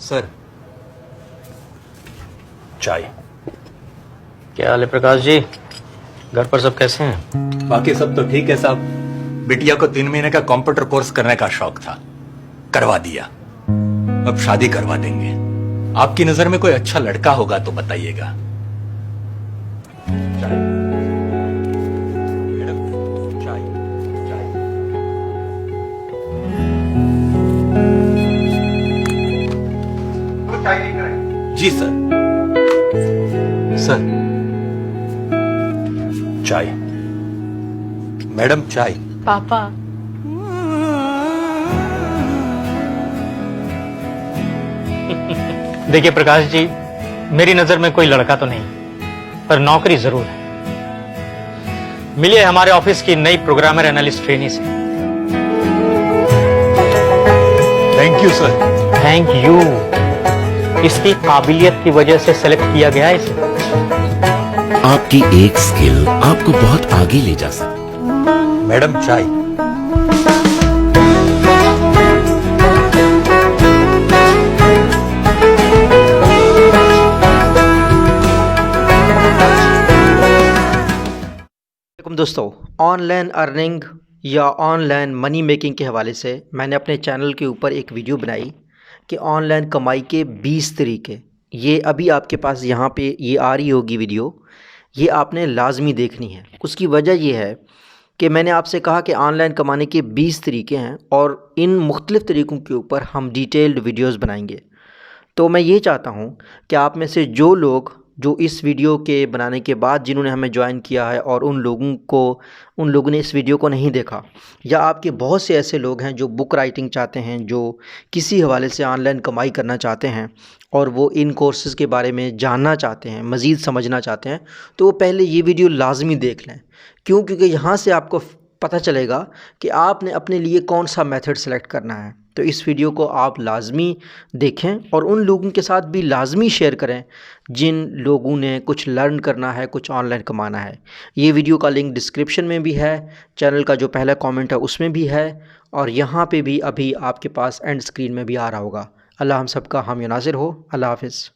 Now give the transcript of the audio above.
Sir, चाय। क्या हाल है प्रकाश जी? घर पर सब कैसे हैं? बाकी सब तो ठीक है साहब। बिटिया को 3 महीने का कंप्यूटर कोर्स करने का शौक था, करवा दिया। अब शादी करवा देंगे। आपकी नजर में कोई अच्छा लड़का होगा तो बताइएगा। चाय। मैडम, चाय। चाय। जी सर। सर, चाय। मैडम, चाय। पापा, देखिए प्रकाश जी, मेरी नजर में कोई लड़का तो नहीं, पर नौकरी जरूर है। मिलिए हमारे ऑफिस की नई प्रोग्रामर एनालिस्ट ट्रेनी से। Thank you sir. Thank you. इसकी काबिलियत की वजह से सेलेक्ट किया गया है इसे। आपकी एक स्किल आपको बहुत आगे ले जा सकती। मैडम, चाय। दोस्तों, ऑनलाइन अर्निंग या ऑनलाइन मनी मेकिंग के हवाले से मैंने अपने चैनल के ऊपर एक वीडियो बनाई कि ऑनलाइन कमाई के 20 तरीके। ये अभी आपके पास यहाँ पे ये आ रही होगी वीडियो, ये आपने लाजमी देखनी है। उसकी वजह ये है कि मैंने आपसे कहा कि ऑनलाइन कमाने के 20 तरीके हैं और इन मुख्तलिफ़ तरीक़ों के ऊपर हम डिटेल्ड वीडियोज़ बनाएंगे। तो मैं ये चाहता हूँ कि आप में से जो इस वीडियो के बनाने के बाद जिन्होंने हमें ज्वाइन किया है और उन लोगों ने इस वीडियो को नहीं देखा, या आपके बहुत से ऐसे लोग हैं जो बुक राइटिंग चाहते हैं, जो किसी हवाले से ऑनलाइन कमाई करना चाहते हैं और वो इन कोर्सेज़ के बारे में जानना चाहते हैं, मज़ीद समझना चाहते हैं, तो वो पहले ये वीडियो लाजमी देख लें। क्यों? क्योंकि यहाँ से आपको पता चलेगा कि आपने अपने लिए कौन सा मेथड सेलेक्ट करना है। तो इस वीडियो को आप लाजमी देखें और उन लोगों के साथ भी लाजमी शेयर करें जिन लोगों ने कुछ लर्न करना है, कुछ ऑनलाइन कमाना है। ये वीडियो का लिंक डिस्क्रिप्शन में भी है, चैनल का जो पहला कमेंट है उसमें भी है, और यहाँ पे भी अभी आपके पास एंड स्क्रीन में भी आ रहा होगा। अल्लाह हम सबका हामी नाज़िर हो। अल्लाह हाफ़िज़।